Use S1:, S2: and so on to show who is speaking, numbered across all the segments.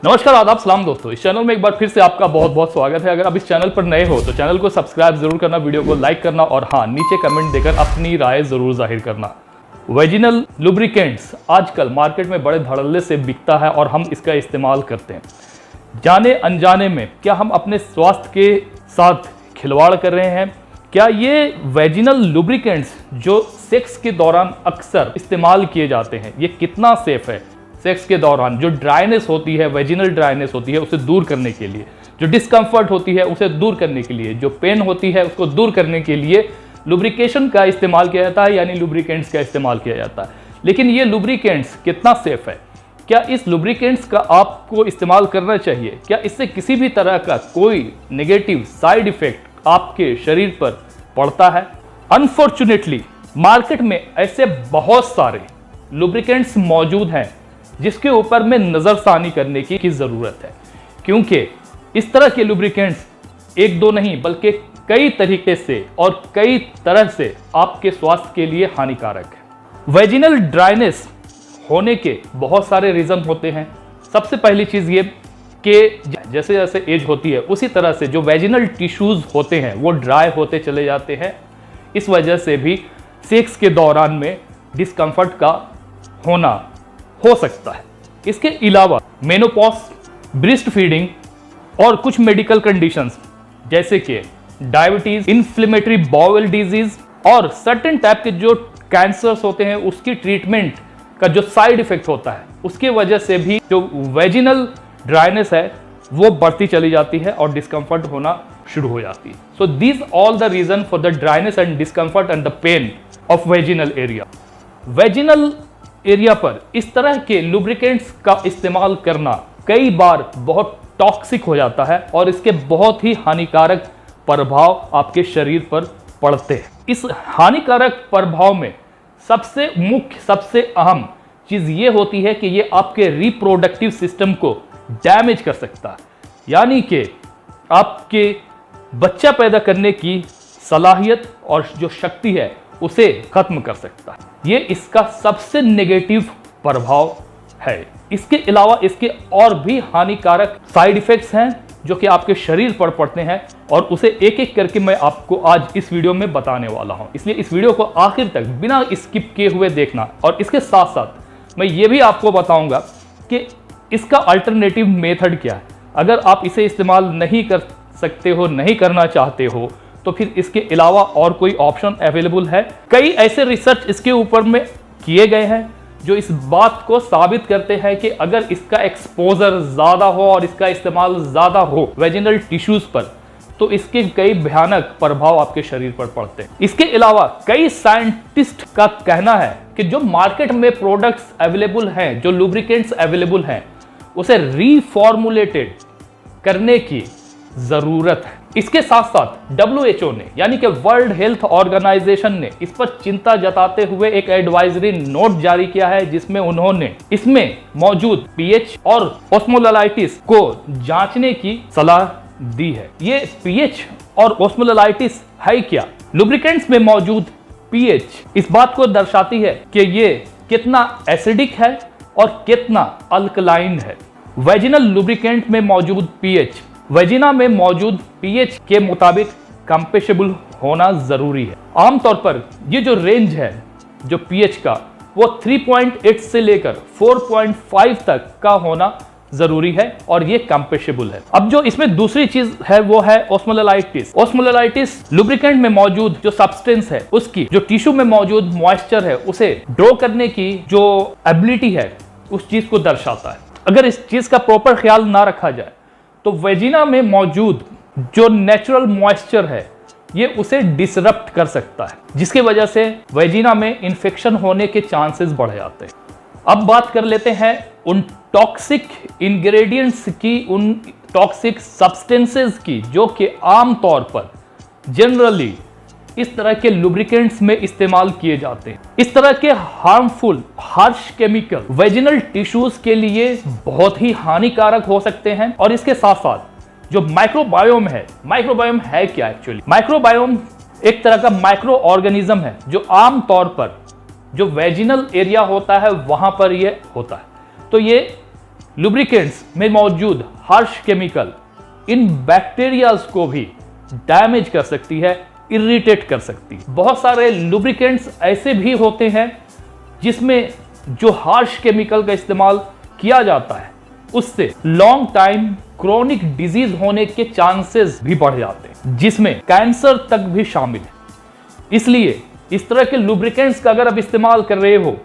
S1: नमस्कार, आदाब, सलाम दोस्तों। इस चैनल में एक बार फिर से आपका बहुत बहुत स्वागत है। अगर आप इस चैनल पर नए हो तो चैनल को सब्सक्राइब जरूर करना, वीडियो को लाइक करना और हाँ, नीचे कमेंट देकर अपनी राय जरूर जाहिर करना। वेजिनल लुब्रिकेंट्स आजकल मार्केट में बड़े धड़ल्ले से बिकता है और हम इसका इस्तेमाल करते हैं। जाने अनजाने में क्या हम अपने स्वास्थ्य के साथ खिलवाड़ कर रहे हैं? क्या ये वेजिनल लुब्रिकेंट्स जो सेक्स के दौरान अक्सर इस्तेमाल किए जाते हैं, ये कितना सेफ है? सेक्स के दौरान जो ड्राइनेस होती है, वेजिनल ड्राइनेस होती है, उसे दूर करने के लिए, जो डिस्कम्फर्ट होती है उसे दूर करने के लिए, जो पेन होती है उसको दूर करने के लिए लुब्रिकेशन का इस्तेमाल किया जाता है, यानी लुब्रिकेंट्स का इस्तेमाल किया जाता है। लेकिन ये लुब्रिकेंट्स कितना सेफ है? क्या इस लुब्रिकेंट्स का आपको इस्तेमाल करना चाहिए? क्या इससे किसी भी तरह का कोई नेगेटिव साइड इफेक्ट आपके शरीर पर पड़ता है? अनफॉर्चुनेटली मार्केट में ऐसे बहुत सारे लुब्रिकेंट्स मौजूद हैं जिसके ऊपर में नज़रसानी करने की ज़रूरत है, क्योंकि इस तरह के लुब्रिकेंट्स एक दो नहीं बल्कि कई तरीके से और कई तरह से आपके स्वास्थ्य के लिए हानिकारक है। वेजिनल ड्राइनेस होने के बहुत सारे रीज़न होते हैं। सबसे पहली चीज़ ये कि जैसे जैसे एज होती है उसी तरह से जो वेजिनल टिश्यूज़ होते हैं वो ड्राई होते चले जाते हैं। इस वजह से भी सेक्स के दौरान में डिस्कम्फर्ट का होना हो सकता है। इसके अलावा मेनोपॉज, ब्रेस्ट फीडिंग और कुछ मेडिकल कंडीशंस जैसे कि डायबिटीज, इन्फ्लेमेटरी बाउल डिजीज और सर्टेन टाइप के जो कैंसर्स होते हैं उसकी ट्रीटमेंट का जो साइड इफेक्ट होता है उसके वजह से भी जो वेजिनल ड्राइनेस है वो बढ़ती चली जाती है और डिस्कम्फर्ट होना शुरू हो जाती है। So these all the reason for the dryness and discomfort and the pain of vaginal area. Vaginal area पर इस तरह के लुब्रिकेंट्स का इस्तेमाल करना कई बार बहुत टॉक्सिक हो जाता है और इसके बहुत ही हानिकारक प्रभाव आपके शरीर पर पड़ते हैं। इस हानिकारक प्रभाव में सबसे मुख्य, सबसे अहम चीज़ ये होती है कि ये आपके रिप्रोडक्टिव सिस्टम को डैमेज कर सकता है, यानी कि आपके बच्चा पैदा करने की सलाहियत और जो शक्ति है उसे खत्म कर सकता है। ये इसका सबसे नेगेटिव प्रभाव है। इसके अलावा इसके और भी हानिकारक साइड इफेक्ट्स हैं जो कि आपके शरीर पर पड़ते हैं और उसे एक एक करके मैं आपको आज इस वीडियो में बताने वाला हूं। इसलिए इस वीडियो को आखिर तक बिना स्किप किए हुए देखना। और इसके साथ साथ मैं ये भी आपको बताऊंगा कि इसका अल्टरनेटिव मेथड क्या है। अगर आप इसे इस्तेमाल नहीं कर सकते हो, नहीं करना चाहते हो, तो फिर इसके अलावा और कोई ऑप्शन अवेलेबल है। कई ऐसे रिसर्च इसके ऊपर में किए गए हैं जो इस बात को साबित करते हैं कि अगर इसका एक्सपोजर ज़्यादा हो और इसका इस्तेमाल ज़्यादा हो वेजिनल टिश्यूज़ पर तो इसके कई भयानक प्रभाव आपके शरीर पर पड़ते हैं। इसके अलावा कई साइंटिस्ट का कहना है कि जो मार्केट में प्रोडक्ट्स अवेलेबल हैं, जो लुब्रिकेंट्स अवेलेबल हैं, उसे रीफॉर्मुलेटेड करने की ज़रूरत है। इसके साथ साथ WHO ने, यानी कि वर्ल्ड हेल्थ ऑर्गेनाइजेशन ने इस पर चिंता जताते हुए एक एडवाइजरी नोट जारी किया है जिसमें उन्होंने इसमें मौजूद पीएच और ओस्मोलाइटिस को जांचने की सलाह दी है। ये पीएच और ओस्मोलाइटिस है क्या? लुब्रिकेंट्स में मौजूद पीएच इस बात को दर्शाती है कि ये कितना एसिडिक है और कितना अल्कलाइन है। वेजिनल लुब्रिकेंट में मौजूद पीएच वेजिना में मौजूद पीएच के मुताबिक कंपेशेबल होना जरूरी है। आमतौर पर ये जो रेंज है जो पीएच का वो 3.8 से लेकर 4.5 तक का होना जरूरी है और ये कंपेशेबल है। अब जो इसमें दूसरी चीज है वो है ओस्मोलाइटिस। ओस्मोलाइटिस लुब्रिकेंट में मौजूद जो सब्सटेंस है उसकी जो टिश्यू में मौजूद मॉइस्चर है उसे ड्रॉ करने की जो एबिलिटी है उस चीज को दर्शाता है। अगर इस चीज का प्रॉपर ख्याल ना रखा जाए तो वेजिना में मौजूद जो नेचुरल मॉइस्चर है ये उसे डिसरप्ट कर सकता है, जिसकी वजह से वेजिना में इंफेक्शन होने के चांसेस बढ़ जाते हैं। अब बात कर लेते हैं उन टॉक्सिक इंग्रेडिएंट्स की, उन टॉक्सिक सब्सटेंसेस की जो कि आमतौर पर जनरली इस तरह के लुब्रिकेंट्स में इस्तेमाल किए जाते हैं। इस तरह के harmful harsh chemical vaginal tissues के लिए बहुत ही हानिकारक हो सकते हैं। और इसके साथ साथ जो माइक्रोबायोम है क्या एक्चुअली? माइक्रोबायोम एक तरह का माइक्रो ऑर्गेनिज्म है जो आमतौर पर जो वेजिनल एरिया होता है वहां पर ये होता है। तो ये लुब्रिकेंट्स में मौजूद हार्श केमिकल इन बैक्टीरियाज को भी डैमेज कर सकती है, इरिटेट कर सकती है। बहुत सारे लुब्रिकेंट्स ऐसे भी होते हैं जिसमें जो हार्श केमिकल का इस्तेमाल किया जाता है उससे लॉन्ग टाइम क्रोनिक डिजीज होने के चांसेस भी बढ़ जाते हैं, जिसमें कैंसर तक भी शामिल है। इसलिए इस तरह के लुब्रिकेंट्स का अगर आप इस्तेमाल कर रहे हो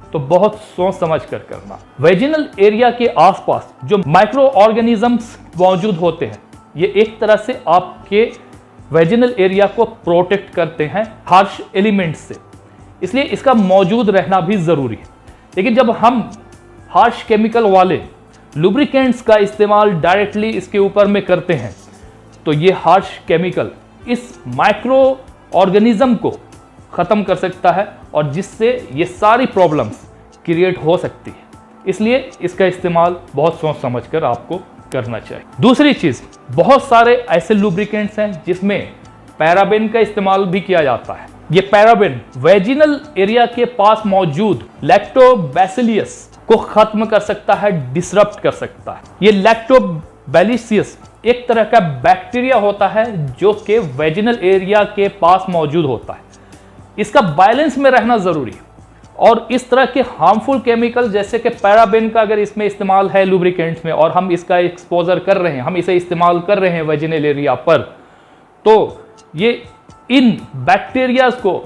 S1: तो बहुत सोच समझ कर करना। वेजिनल एरिया के आसपास जो माइक्रो ऑर्गेनिजम्स मौजूद होते हैं, ये एक तरह से आपके वेजिनल एरिया को प्रोटेक्ट करते हैं हार्श एलिमेंट्स से, इसलिए इसका मौजूद रहना भी जरूरी है। लेकिन जब हम हार्श केमिकल वाले लुब्रिकेंट्स का इस्तेमाल डायरेक्टली इसके ऊपर में करते हैं तो ये हार्श केमिकल इस माइक्रो ऑर्गेनिज्म को ख़त्म कर सकता है और जिससे ये सारी प्रॉब्लम्स क्रिएट हो सकती है। इसलिए इसका इस्तेमाल बहुत सोच समझ कर आपको करना चाहिए। दूसरी चीज़, बहुत सारे ऐसे लुब्रिकेंट्स हैं जिसमें पैराबेन का इस्तेमाल भी किया जाता है। ये पैराबेन वेजिनल एरिया के पास मौजूद लैक्टोबैसिलियस को खत्म कर सकता है, डिसरप्ट कर सकता है। ये लैक्टोबैसिलियस एक तरह का बैक्टीरिया होता है जो कि वेजिनल एरिया के पास मौजूद होता है। इसका बैलेंस में रहना जरूरी है और इस तरह के हार्मफुल केमिकल जैसे कि पैराबेन का अगर इसमें इस्तेमाल है लुब्रिकेंट्स में और हम इसका एक्सपोजर कर रहे हैं, हम इसे इस्तेमाल कर रहे हैं वेजिनल एरिया पर, तो ये इन बैक्टीरियाज को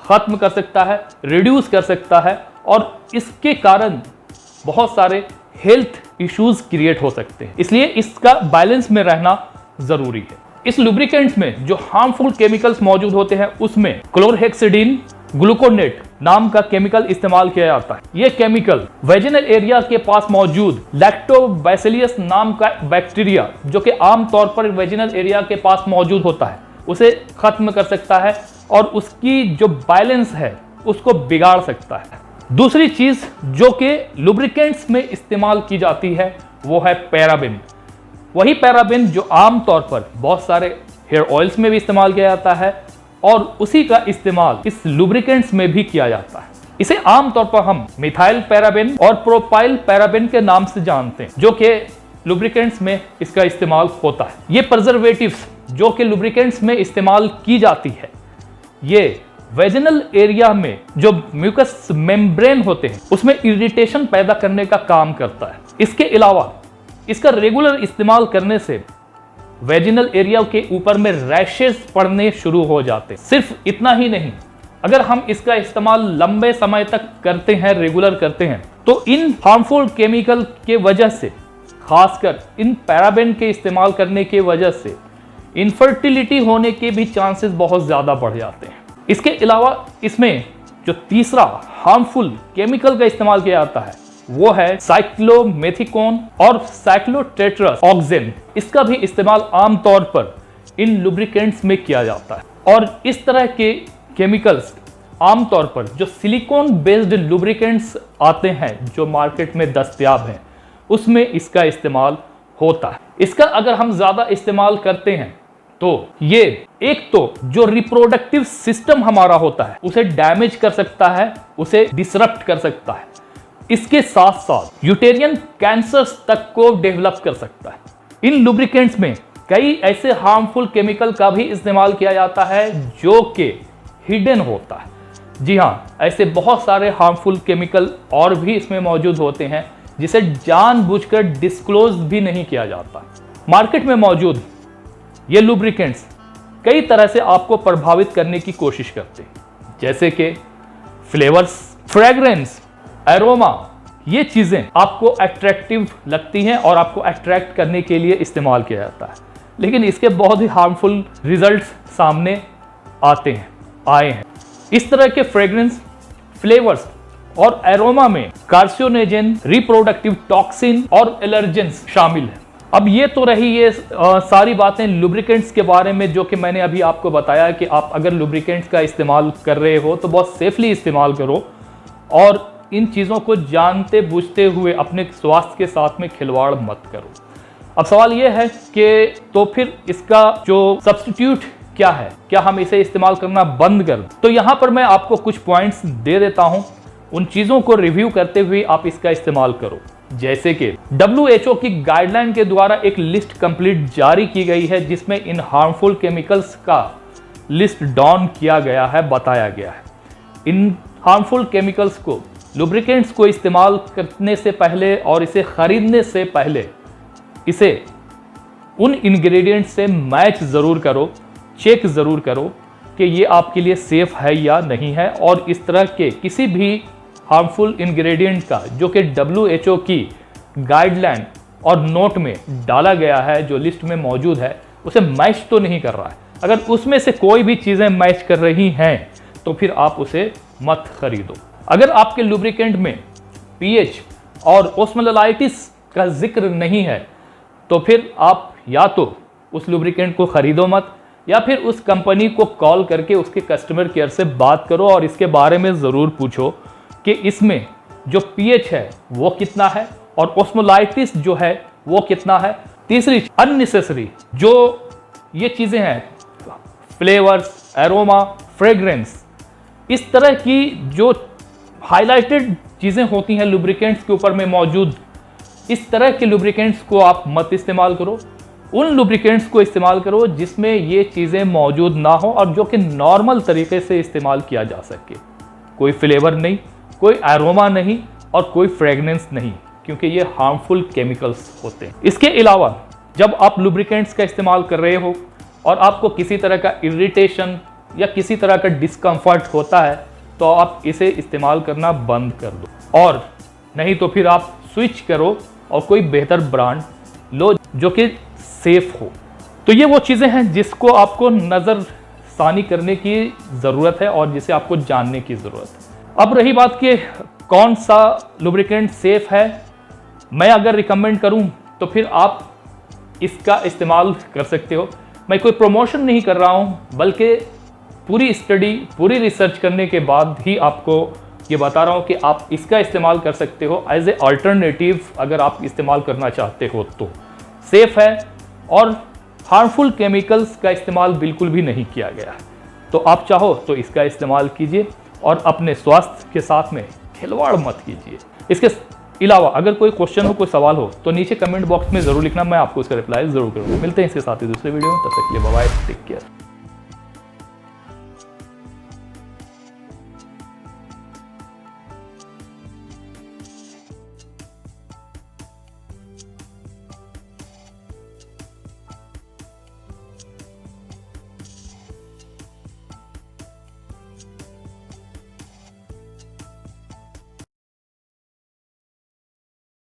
S1: खत्म कर सकता है, रिड्यूस कर सकता है और इसके कारण बहुत सारे हेल्थ इश्यूज क्रिएट हो सकते हैं। इसलिए इसका बैलेंस में रहना जरूरी है। इस लुब्रिकेंट्स में जो हार्मफुल केमिकल्स मौजूद होते हैं उसमें क्लोरहेक्सिडिन ग्लूकोनेट नाम का केमिकल इस्तेमाल किया जाता है। यह केमिकल वेजिनल एरिया के पास मौजूद लैक्टोबैसिलियस नाम का बैक्टीरिया जो कि आमतौर पर वेजिनल एरिया के पास मौजूद होता है उसे खत्म कर सकता है और उसकी जो बैलेंस है उसको बिगाड़ सकता है। दूसरी चीज जो कि लुब्रिकेंट्स में इस्तेमाल की जाती है वो है पैराबेन। वही पैराबेन जो आमतौर पर बहुत सारे हेयर ऑयल्स में भी इस्तेमाल किया जाता है और उसी का इस्तेमाल इस लुब्रिकेंट्स में भी किया जाता है। इसे आमतौर पर हम मिथाइल पैराबेन और प्रोपाइल पैराबेन के नाम से जानते हैं, जो कि लुब्रिकेंट्स में इसका इस्तेमाल होता है। ये प्रिजर्वेटिव्स जो कि लुब्रिकेंट्स में इस्तेमाल की जाती है, ये वेजिनल एरिया में जो म्यूकस मेम्ब्रेन होते हैं उसमें इरिटेशन पैदा करने का काम करता है। इसके अलावा इसका रेगुलर इस्तेमाल करने से वेजिनल एरिया के ऊपर में रैशेस पड़ने शुरू हो जाते हैं। सिर्फ इतना ही नहीं, अगर हम इसका इस्तेमाल लंबे समय तक करते हैं, रेगुलर करते हैं, तो इन हार्मफुल केमिकल के वजह से, खासकर इन पैराबेन के इस्तेमाल करने के वजह से इनफर्टिलिटी होने के भी चांसेस बहुत ज़्यादा बढ़ जाते हैं। इसके अलावा इसमें जो तीसरा हार्मफुल केमिकल का इस्तेमाल किया जाता है वो है साइक्लोमेथिकोन और साइक्लोटेट्रस ऑक्सेन। इसका भी इस्तेमाल आमतौर पर इन लुब्रिकेंट्स में किया जाता है और इस तरह के केमिकल्स आमतौर पर जो सिलिकॉन बेस्ड लुब्रिकेंट्स आते हैं जो मार्केट में दस्तयाब हैं उसमें इसका इस्तेमाल होता है। इसका अगर हम ज़्यादा इस्तेमाल करते हैं तो ये एक तो जो रिप्रोडक्टिव सिस्टम हमारा होता है उसे डैमेज कर सकता है, उसे डिसरप्ट कर सकता है। इसके साथ साथ यूटेरियन कैंसर्स तक को डेवलप कर सकता है। इन लुब्रिकेंट्स में कई ऐसे हार्मफुल केमिकल का भी इस्तेमाल किया जाता है जो कि हिडन होता है। जी हाँ, ऐसे बहुत सारे हार्मफुल केमिकल और भी इसमें मौजूद होते हैं जिसे जानबूझकर डिस्क्लोज भी नहीं किया जाता। मार्केट में मौजूद ये लुब्रिकेंट्स कई तरह से आपको प्रभावित करने की कोशिश करते हैं, जैसे कि फ्लेवर्स, फ्रेग्रेंस, एरोमा। ये चीज़ें आपको अट्रैक्टिव लगती हैं और आपको अट्रैक्ट करने के लिए इस्तेमाल किया जाता है, लेकिन इसके बहुत ही हार्मफुल रिजल्ट्स सामने आए हैं। इस तरह के फ्रेग्रेंस, फ्लेवर्स और एरोमा में कार्सिनोजेन, रिप्रोडक्टिव टॉक्सिन और एलर्जेंस शामिल है। अब ये तो रही ये सारी बातें लुब्रिकेंट्स के बारे में जो कि मैंने अभी आपको बताया कि आप अगर लुब्रिकेंट्स का इस्तेमाल कर रहे हो तो बहुत सेफली इस्तेमाल करो और इन चीज़ों को जानते बूझते हुए अपने स्वास्थ्य के साथ में खिलवाड़ मत करो। अब सवाल ये है कि तो फिर इसका जो सब्स्टिट्यूट क्या है, क्या हम इसे इस्तेमाल करना बंद कर? तो यहाँ पर मैं आपको कुछ पॉइंट्स दे देता हूँ, उन चीज़ों को रिव्यू करते हुए आप इसका इस्तेमाल करो। जैसे कि WHO की गाइडलाइन के द्वारा एक लिस्ट कंप्लीट जारी की गई है जिसमें इन हार्मफुल केमिकल्स का लिस्ट डाउन किया गया है, बताया गया है। इन हार्मफुल केमिकल्स को, लुब्रिकेंट्स को इस्तेमाल करने से पहले और इसे खरीदने से पहले इसे उन इंग्रेडिएंट से मैच ज़रूर करो, चेक ज़रूर करो कि ये आपके लिए सेफ है या नहीं है। और इस तरह के किसी भी हार्मफुल इंग्रेडिएंट का जो कि WHO की गाइडलाइन और नोट में डाला गया है, जो लिस्ट में मौजूद है, उसे मैच तो नहीं कर रहा है। अगर उसमें से कोई भी चीज़ें मैच कर रही हैं तो फिर आप उसे मत खरीदो। अगर आपके लुब्रिकेंट में पीएच और ओस्मोलाइटिस का जिक्र नहीं है तो फिर आप या तो उस लुब्रिकेंट को खरीदो मत, या फिर उस कंपनी को कॉल करके उसके कस्टमर केयर से बात करो और इसके बारे में ज़रूर पूछो कि इसमें जो पीएच है वो कितना है और ओस्मोलाइटिस जो है वो कितना है। तीसरी, अननेसेसरी जो ये चीज़ें हैं, फ्लेवर्स, एरोमा, फ्रेग्रेंस, इस तरह की जो हाईलाइटेड चीज़ें होती हैं लुब्रिकेंट्स के ऊपर में मौजूद, इस तरह के लुब्रिकेंट्स को आप मत इस्तेमाल करो। उन लुब्रिकेंट्स को इस्तेमाल करो जिसमें ये चीज़ें मौजूद ना हो और जो कि नॉर्मल तरीके से इस्तेमाल किया जा सके। कोई फ्लेवर नहीं, कोई एरोमा नहीं और कोई फ्रेगनेंस नहीं, क्योंकि ये हार्मफुल केमिकल्स होते हैं। इसके अलावा जब आप लुब्रिकेंट्स का इस्तेमाल कर रहे हो और आपको किसी तरह का इरिटेशन या किसी तरह का डिस्कम्फर्ट होता है तो आप इसे इस्तेमाल करना बंद कर दो, और नहीं तो फिर आप स्विच करो और कोई बेहतर ब्रांड लो जो कि सेफ हो। तो ये वो चीज़ें हैं जिसको आपको नज़रसानी करने की ज़रूरत है और जिसे आपको जानने की ज़रूरत है। अब रही बात कि कौन सा लुब्रिकेंट सेफ है, मैं अगर रिकमेंड करूं तो फिर आप इसका इस्तेमाल कर सकते हो। मैं कोई प्रमोशन नहीं कर रहा हूं, बल्कि पूरी स्टडी, पूरी रिसर्च करने के बाद ही आपको ये बता रहा हूं कि आप इसका इस्तेमाल कर सकते हो एज ए अल्टरनेटिव। अगर आप इस्तेमाल करना चाहते हो तो सेफ है और हार्मफुल केमिकल्स का इस्तेमाल बिल्कुल भी नहीं किया गया है। तो आप चाहो तो इसका इस्तेमाल कीजिए और अपने स्वास्थ्य के साथ में खिलवाड़ मत कीजिए। इसके अलावा अगर कोई क्वेश्चन हो, कोई सवाल हो तो नीचे कमेंट बॉक्स में ज़रूर लिखना, मैं आपको उसका रिप्लाई ज़रूर करूँगा। मिलते हैं इसके साथ ही दूसरे वीडियो में, तब तक के लिए बाय बाय, टेक केयर।